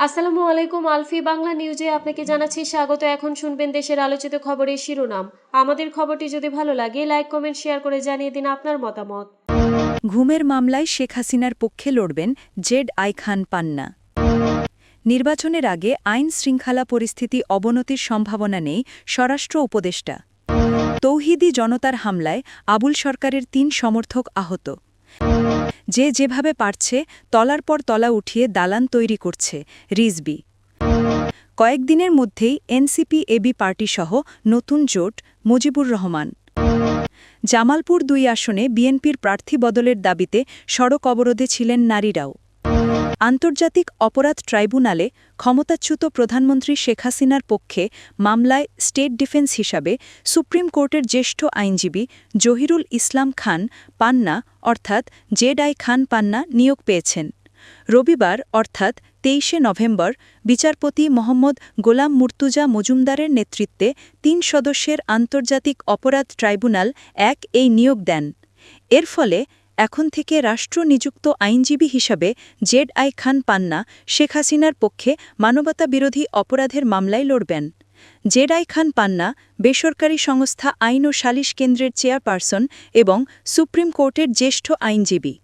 আসসালামু আলাইকুম। আলফি বাংলা নিউজে আপনাকে জানাচ্ছি স্বাগত। এখন শুনবেন দেশের আলোচিত খবরের শিরোনাম। আমাদের খবরটি যদি ভালো লাগে লাইক কমেন্ট শেয়ার করে জানিয়ে দিন আপনার মতামত। ঘুমের মামলায় শেখ হাসিনার পক্ষে লড়বেন জেড আই খান পান্না। নির্বাচনের আগে আইন শৃঙ্খলা পরিস্থিতি অবনতির সম্ভাবনা নেই স্বরাষ্ট্র উপদেষ্টা। তৌহিদি জনতার হামলায় আবুল সরকারের ৩ সমর্থক আহত। যে যেভাবে পারছে তলার পর তলা উঠিয়ে দালান তৈরি করছে রিজভী। কয়েকদিনের মধ্যেই এনসিপি এবি পার্টিসহ নতুন জোট মুজিবুর রহমান। জামালপুর ২ আসনে বিএনপির প্রার্থী বদলের দাবিতে সড়ক অবরোধে ছিলেন নারীরাও। আন্তর্জাতিক অপরাধ ট্রাইব্যুনালে ক্ষমতাচ্যুত প্রধানমন্ত্রী শেখ হাসিনার পক্ষে মামলায় স্টেট ডিফেন্স হিসাবে সুপ্রিম কোর্টের জ্যেষ্ঠ আইনজীবী জহিরুল ইসলাম খান পান্না অর্থাৎ জেড আই খান পান্না নিয়োগ পেয়েছেন। রবিবার অর্থাৎ ২৩শে নভেম্বর বিচারপতি মোহাম্মদ গোলাম মুর্তুজা মজুমদারের নেতৃত্বে ৩ সদস্যের আন্তর্জাতিক অপরাধ ট্রাইব্যুনাল ১ এই নিয়োগ দেন। এর ফলে এখন থেকে রাষ্ট্র নিযুক্ত আইনজীবী হিসাবে জেড আই খান পান্না শেখ হাসিনার পক্ষে মানবতাবিরোধী অপরাধের মামলায় লড়বেন। জেড আই খান পান্না বেসরকারি সংস্থা আইন ও সালিশ কেন্দ্রের চেয়ারপারসন এবং সুপ্রিম কোর্টের জ্যেষ্ঠ আইনজীবী।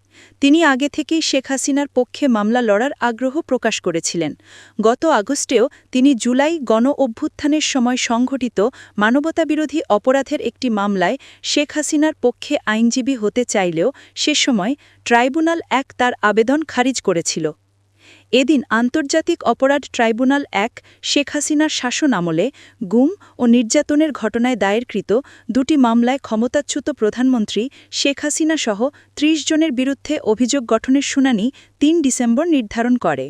তিনি আগে থেকেই শেখ হাসিনার পক্ষে মামলা লড়ার আগ্রহ প্রকাশ করেছিলেন। গত আগস্টেও তিনি জুলাই গণ-অভ্যুত্থানের সময় সংঘটিত মানবতাবিরোধী অপরাধের একটি মামলায় শেখ হাসিনার পক্ষে আইনজীবী হতে চাইলেও সে সময় ট্রাইব্যুনাল ১ তার আবেদন খারিজ করেছিল। এদিন আন্তর্জাতিক অপরাধ ট্রাইব্যুনাল ১ শেখ হাসিনার শাসন আমলে গুম ও নির্যাতনের ঘটনায় দায়েরকৃত ২টি মামলায় ক্ষমতাচ্যুত প্রধানমন্ত্রী শেখ হাসিনা সহ ৩০ জনের বিরুদ্ধে অভিযোগ গঠনের শুনানি ৩ ডিসেম্বর নির্ধারণ করে।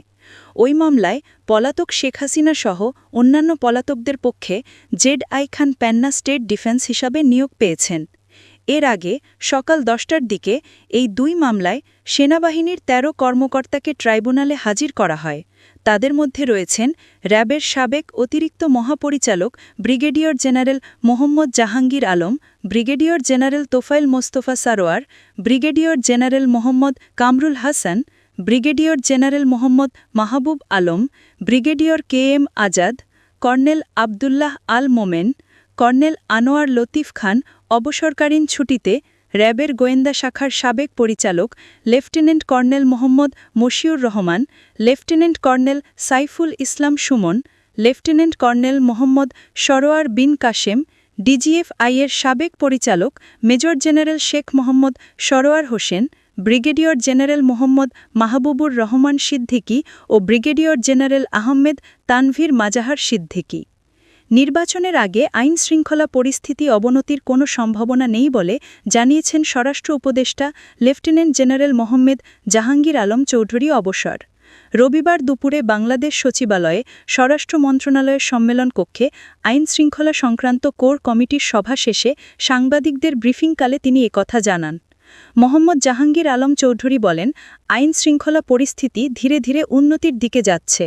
ওই মামলায় পলাতক শেখ হাসিনা সহ অন্যান্য পলাতকদের পক্ষে Z I Khan Panna state defence হিসাবে নিয়োগ পেয়েছেন। এর আগে সকাল ১০টার দিকে এই ২ মামলায় সেনাবাহিনীর ১৩ কর্মকর্তাকে ট্রাইব্যুনালে হাজির করা হয়। তাদের মধ্যে রয়েছেন র্যাবের সাবেক অতিরিক্ত মহাপরিচালক brigadier general Mohammad Jahangir Alam, brigadier general Tofayel Mostafa Sarwar, brigadier general Mohammad Kamrul Hasan, brigadier general Mohammad Mahbub Alam, brigadier K M Azad, colonel Abdullah Al Momen, colonel Anwar Latif Khan অবসরকালীন ছুটিতে, র্যাবের গোয়েন্দা শাখার সাবেক পরিচালক lieutenant colonel Mohammad Mashiur Rahman, lieutenant colonel Saiful Islam Sumon, lieutenant colonel Mohammad Sarwar Bin Kashem, ডিজিএফআই-এর সাবেক পরিচালক major general Sheikh Mohammad Sarwar Hossain, brigadier general Mohammad Mahbubur Rahman Siddiqui ও ব্রিগেডিয়র জেনারেল আহমেদ তানভীর মাজাহার সিদ্দিকী। নির্বাচনের আগে আইন শৃঙ্খলা পরিস্থিতি অবনতির কোনো সম্ভাবনা নেই বলে জানিয়েছেন স্বরাষ্ট্র উপদেষ্টা লেফটেন্যান্ট জেনারেল মোহাম্মদ জাহাঙ্গীর আলম চৌধুরী অবসর। রবিবার দুপুরে বাংলাদেশ সচিবালয়ে স্বরাষ্ট্র মন্ত্রণালয়ের সম্মেলন কক্ষে আইন শৃঙ্খলা সংক্রান্ত কোর কমিটির সভা শেষে সাংবাদিকদের ব্রিফিংকালে তিনি একথা জানান। মোহাম্মদ জাহাঙ্গীর আলম চৌধুরী বলেন, আইন শৃঙ্খলা পরিস্থিতি ধীরে ধীরে উন্নতির দিকে যাচ্ছে।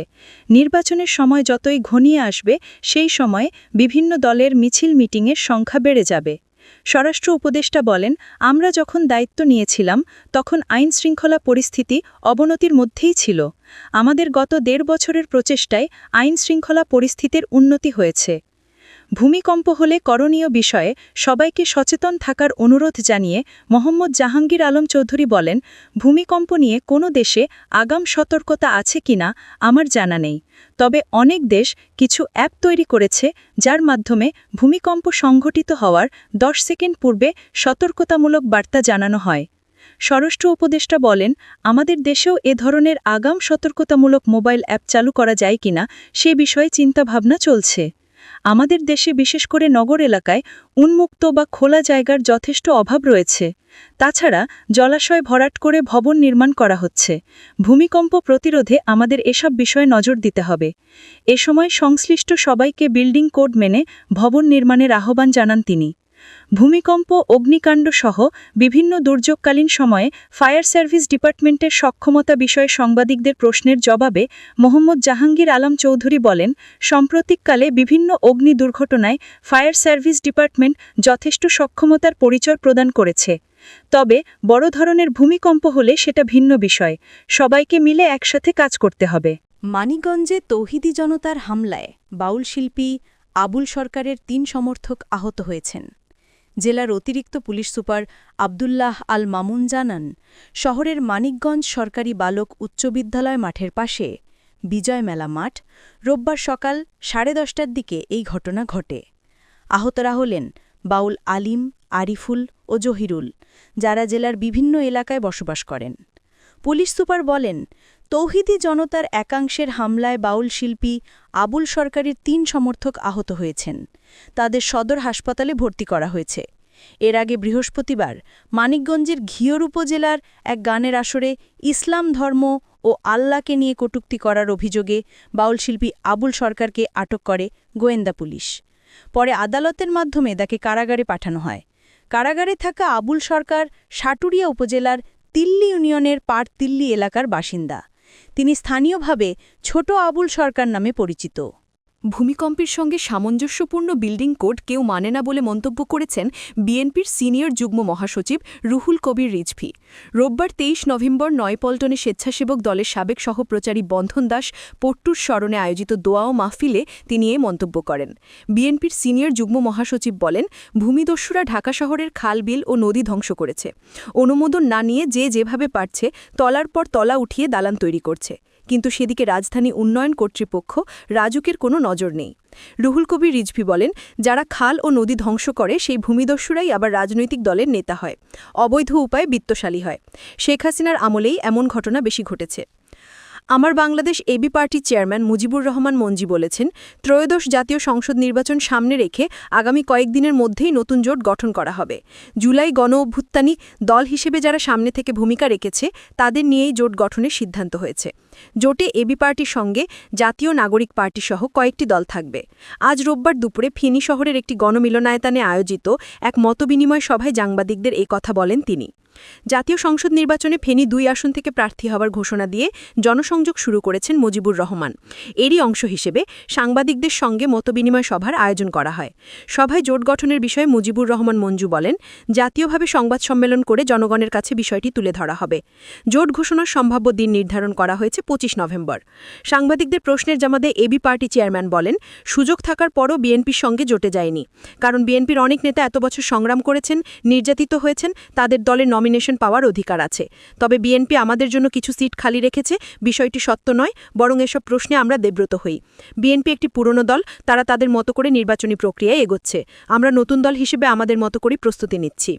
নির্বাচনের সময় যতই ঘনিয়ে আসবে সেই সময়ে বিভিন্ন দলের মিছিল মিটিংয়ের সংখ্যা বেড়ে যাবে। স্বরাষ্ট্র উপদেষ্টা বলেন, আমরা যখন দায়িত্ব নিয়েছিলাম তখন আইন শৃঙ্খলা পরিস্থিতি অবনতির মধ্যেই ছিল। আমাদের গত ১.৫ বছরের প্রচেষ্টায় আইন শৃঙ্খলা পরিস্থিতির উন্নতি হয়েছে। ভূমিকম্প হলে করণীয় বিষয়ে সবাইকে সচেতন থাকার অনুরোধ জানিয়ে মোহাম্মদ জাহাঙ্গীর আলম চৌধুরী বলেন, ভূমিকম্প নিয়ে কোনো দেশে আগাম সতর্কতা আছে কিনা আমার জানা নেই, তবে অনেক দেশ কিছু অ্যাপ তৈরি করেছে যার মাধ্যমে ভূমিকম্প সংঘটিত হওয়ার ১০ সেকেন্ড পূর্বে সতর্কতামূলক বার্তা জানানো হয়। স্বরাষ্ট্র উপদেষ্টা বলেন, আমাদের দেশেও এ ধরনের আগাম সতর্কতামূলক মোবাইল অ্যাপ চালু করা যায় কিনা সে বিষয়ে চিন্তাভাবনা চলছে। আমাদের দেশে বিশেষ করে নগর এলাকায় উন্মুক্ত বা খোলা জায়গার যথেষ্ট অভাব রয়েছে। তাছাড়া জলাশয় ভরাট করে ভবন নির্মাণ করা হচ্ছে। ভূমিকম্প প্রতিরোধে আমাদের এসব বিষয়ে নজর দিতে হবে। এ সময় সংশ্লিষ্ট সবাইকে বিল্ডিং কোড মেনে ভবন নির্মাণের আহ্বান জানান তিনি। ভূমিকম্প, অগ্নিকাণ্ড সহ বিভিন্ন দুর্যোগকালীন সময়ে ফায়ার সার্ভিস ডিপার্টমেন্টের সক্ষমতা বিষয়ে সাংবাদিকদের প্রশ্নের জবাবে মোহাম্মদ জাহাঙ্গীর আলম চৌধুরী বলেন, সাম্প্রতিককালে বিভিন্ন অগ্নি দুর্ঘটনায় ফায়ার সার্ভিস ডিপার্টমেন্ট যথেষ্ট সক্ষমতার পরিচয় প্রদান করেছে। তবে বড় ধরনের ভূমিকম্প হলে সেটা ভিন্ন বিষয়। সবাইকে মিলে একসাথে কাজ করতে হবে। মানিকগঞ্জে তৌহিদি জনতার হামলায় বাউল শিল্পী আবুল সরকারের ৩ সমর্থক আহত হয়েছেন। জেলার অতিরিক্ত পুলিশ সুপার আবদুল্লাহ আল মামুন জানান, শহরের মানিকগঞ্জ সরকারি বালক উচ্চ বিদ্যালয় মাঠের পাশে বিজয় মেলা মাঠ রোববার সকাল 10:30টার দিকে এই ঘটনা ঘটে। আহতরা হলেন বাউল আলিম, আরিফুল ও জহিরুল, যারা জেলার বিভিন্ন এলাকায় বসবাস করেন। পুলিশ সুপার বলেন, তৌহিদি জনতার একাংশের হামলায় বাউল শিল্পী আবুল সরকারের ৩ সমর্থক আহত হয়েছেন। তাদের সদর হাসপাতালে ভর্তি করা হয়েছে। এর আগে বৃহস্পতিবার মানিকগঞ্জের ঘিওর উপজেলার এক গানের আসরে ইসলাম ধর্ম ও আল্লাহকে নিয়ে কটূক্তি করার অভিযোগে বাউল শিল্পী আবুল সরকারকে আটক করে গোয়েন্দা পুলিশ। পরে আদালতের মাধ্যমে তাকে কারাগারে পাঠানো হয়। কারাগারে থাকা আবুল সরকার সাটুরিয়া উপজেলার তিল্লি ইউনিয়নের পাড়তিল্লি এলাকার বাসিন্দা। তিনি স্থানীয়ভাবে ছোট আবুল সরকার নামে পরিচিত। ভূমিকম্পের সঙ্গে সামঞ্জস্যপূর্ণ বিল্ডিং কোড কেউ মানে না বলে মন্তব্য করেছেন বিএনপির সিনিয়র যুগ্ম মহাসচিব রুহুল কবির রিজভী। রোববার ২৩ নভেম্বর নয়পল্টনে স্বেচ্ছাসেবক দলের সাবেক সহপ্রচারী বন্ধন দাস পট্টুর স্মরণে আয়োজিত দোয়া ও মাহফিলে তিনি এ মন্তব্য করেন। বিএনপির সিনিয়র যুগ্ম মহাসচিব বলেন, ভূমিদস্যুরা ঢাকা শহরের খাল বিল ও নদী ধ্বংস করেছে। অনুমোদন না নিয়ে যেভাবে পারছে তলার পর তলা উঠিয়ে দালান তৈরি করছে, কিন্তু সেদিকে রাজধানী উন্নয়ন কর্তৃপক্ষ রাজুকের কোনো নজর নেই। রুহুল কবির রিজভী বলেন, যারা খাল ও নদী ধ্বংস করে সেই ভূমিদস্যুরাই আবার রাজনৈতিক দলের নেতা হয়, অবৈধ উপায়ে বিত্তশালী হয়। শেখ হাসিনার আমলেই এমন ঘটনা বেশি ঘটেছে। আমার বাংলাদেশ এবি পার্টির চেয়ারম্যান মুজিবুর রহমান মঞ্জি বলেছেন, ত্রয়োদশ জাতীয় সংসদ নির্বাচন সামনে রেখে আগামী কয়েকদিনের মধ্যেই নতুন জোট গঠন করা হবে। জুলাই গণ-অভ্যুত্থানী দল হিসেবে যারা সামনে থেকে ভূমিকা রেখেছে তাদের নিয়েই জোট গঠনের সিদ্ধান্ত হয়েছে। জোটে এবি পার্টির সঙ্গে জাতীয় নাগরিক পার্টি সহ কয়েকটি দল থাকবে। আজ রোববার দুপুরে ফেনী শহরের একটি গণমিলনায়তনে আয়োজিত এক মতবিনিময় সভায় সাংবাদিকদের এই কথা বলেন তিনি। জাতীয় সংসদ নির্বাচনে ফেনী ২ আসন থেকে প্রার্থী হওয়ার ঘোষণা দিয়ে জনসংযোগ শুরু করেছেন মুজিবুর রহমান। এরই অংশ হিসেবে সাংবাদিকদের সঙ্গে মতবিনিময় সভার আয়োজন করা হয়। সভায় জোট গঠনের বিষয়ে মুজিবুর রহমান মঞ্জু বলেন, জাতীয়ভাবে সংবাদ সম্মেলন করে জনগণের কাছে বিষয়টি তুলে ধরা হবে। জোট ঘোষণার সম্ভাব্য দিন নির্ধারণ করা হয়েছে ২৫ নভেম্বর। সাংবাদিকদের প্রশ্নের জবাবে এবি পার্টি চেয়ারম্যান বলেন, সুযোগ থাকার পরও বিএনপির সঙ্গে জোটে যায়নি, কারণ বিএনপির অনেক নেতা এত বছর সংগ্রাম করেছেন, নির্যাতিত হয়েছেন, তাদের দলের নমিনেশন পাওয়ার অধিকার আছে। তবে বিএনপি আমাদের জন্য কিছু সিট খালি রেখেছে, বিষয়টি সত্য নয়, বরং এসব প্রশ্নে আমরা দেব্রত হই। বিএনপি একটি পুরনো দল, তারা তাদের মতো করে নির্বাচনী প্রক্রিয়ায় এগোচ্ছে। আমরা নতুন দল হিসেবে আমাদের মতো করে প্রস্তুতি নিচ্ছি।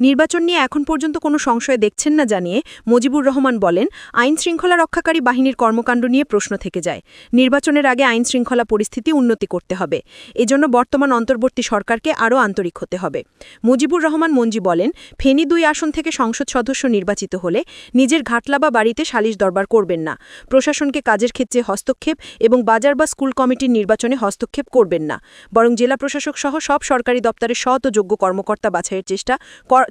নির্বাচন নিয়ে এখন পর্যন্ত কোনো সংশয় দেখছেন না জানিয়ে মুজিবুর রহমান বলেন, আইন শৃঙ্খলা রক্ষাকারী বাহিনীর কর্মকাণ্ড নিয়ে প্রশ্ন থেকে যায়। নির্বাচনের আগে আইন শৃঙ্খলা পরিস্থিতি উন্নতি করতে হবে। এজন্য বর্তমান অন্তর্বর্তী সরকারকে আরও আন্তরিক হতে হবে। মুজিবুর রহমান মঞ্জি বলেন, ফেনী ২ আসন থেকে সংসদ সদস্য নির্বাচিত হলে নিজের ঘাটলা বা বাড়িতে সালিশ দরবার করবেন না, প্রশাসনকে কাজের ক্ষেত্রে হস্তক্ষেপ এবং বাজার বা স্কুল কমিটির নির্বাচনে হস্তক্ষেপ করবেন না, বরং জেলা প্রশাসক সহ সব সরকারি দপ্তরে সৎ ও যোগ্য কর্মকর্তা বাছাইয়ের চেষ্টা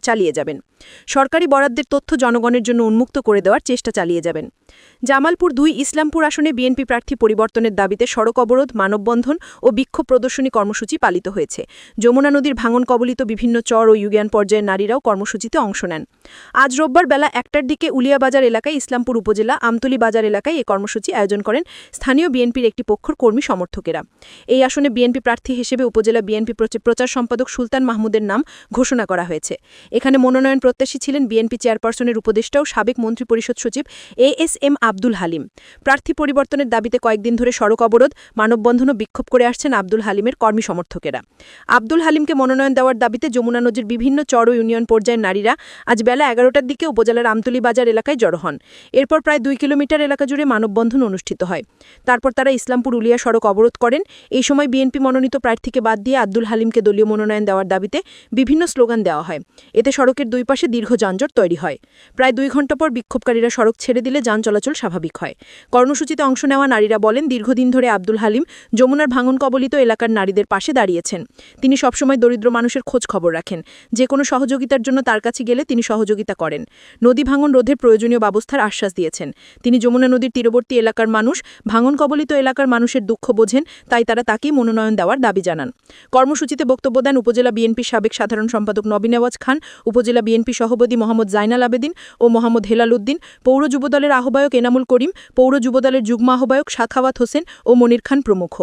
চালিয়ে যাবেন। সরকারি বরাদ্দের তথ্য জনগণের জন্য উন্মুক্ত করে দেওয়ার চেষ্টা চালিয়ে যাবেন। জামালপুর ২ ইসলামপুর আসনে বিএনপি প্রার্থী পরিবর্তনের দাবিতে সড়ক অবরোধ, মানববন্ধন ও বিক্ষোভ প্রদর্শনী কর্মসূচি পালিত হয়েছে। যমুনা নদীর ভাঙন কবলিত বিভিন্ন চর ও ইউনিয়ন পর্যায়ের নারীরাও কর্মসূচিতে অংশ নেন। আজ রোববার বেলা ১টার দিকে উলিয়াবাজার এলাকায় ইসলামপুর উপজেলা আমতলী বাজার এলাকায় এই কর্মসূচি আয়োজন করেন স্থানীয় বিএনপির একটি পক্ষের কর্মী সমর্থকেরা। এই আসনে বিএনপি প্রার্থী হিসেবে উপজেলা বিএনপি প্রচার সম্পাদক সুলতান মাহমুদের নাম ঘোষণা করা হয়েছে। এখানে মনোনয়ন প্রত্যাশী ছিলেন বিএনপি চেয়ারপারসনের উপদেষ্টা ও সাবেক মন্ত্রিপরিষদ সচিব এএসএম আব্দুল হালিম। প্রার্থী পরিবর্তনের দাবিতে কয়েকদিন ধরে সড়ক অবরোধ, মানববন্ধন ও বিক্ষোভ করে আসছেন আব্দুল হালিমের কর্মী সমর্থকেরা। আব্দুল হালিমকে মনোনয়ন দেওয়ার দাবিতে যমুনা নদীর বিভিন্ন চর ও ইউনিয়ন পর্যায়ের নারীরা আজ বেলা ১১টার দিকে উপজেলার আমতলী বাজার এলাকায় জড়ো হন। এরপর প্রায় ২ কিলোমিটার এলাকা জুড়ে মানববন্ধন অনুষ্ঠিত হয়। তারপর তারা ইসলামপুর উলিয়া সড়ক অবরোধ করেন। এই সময় বিএনপি মনোনীত প্রার্থীকে বাদ দিয়ে আব্দুল হালিমকে দলীয় মনোনয়ন দেওয়ার দাবিতে বিভিন্ন স্লোগান দেওয়া হয়। এতে সড়কের দুই পাশে দীর্ঘ যানজট তৈরি হয়। প্রায় ২ ঘণ্টা পর বিক্ষোভকারীরা সড়ক ছেড়ে দিলে যান চলাচল স্বাভাবিক হয়। কর্মসূচিতে অংশ নেওয়া নারীরা বলেন, দীর্ঘদিন ধরে আব্দুল হালিম যমুনার ভাঙন কবলিত এলাকার নারীদের পাশে দাঁড়িয়েছেন। তিনি সবসময় দরিদ্র মানুষের খোঁজ খবর রাখেন। যে কোনো সহযোগিতার জন্য তার কাছে গেলে তিনি সহযোগিতা করেন। নদী ভাঙন রোধের প্রয়োজনীয় ব্যবস্থার আশ্বাস দিয়েছেন। তিনি যমুনা নদীর তীরবর্তী এলাকার মানুষ, ভাঙন কবলিত এলাকার মানুষের দুঃখ বোঝেন, তাই তারা তাকেই মনোনয়ন দেওয়ার দাবি জানান। কর্মসূচিতে বক্তব্য দেন উপজেলা বিএনপির সাবেক সাধারণ সম্পাদক নবী নেওয়াজ খান, উপজেলা বিএনপি সভাপতি মোহাম্মদ জাইনাল আবেদিন ও মোহাম্মদ হেলাল উদ্দিন, পৌর যুবদলের আহ্বায়ক এনামুল করিম, পৌর যুবদলের যুগ্ম আহ্বায়ক সাখাওয়াত হোসেন ও মনির খান প্রমুখ।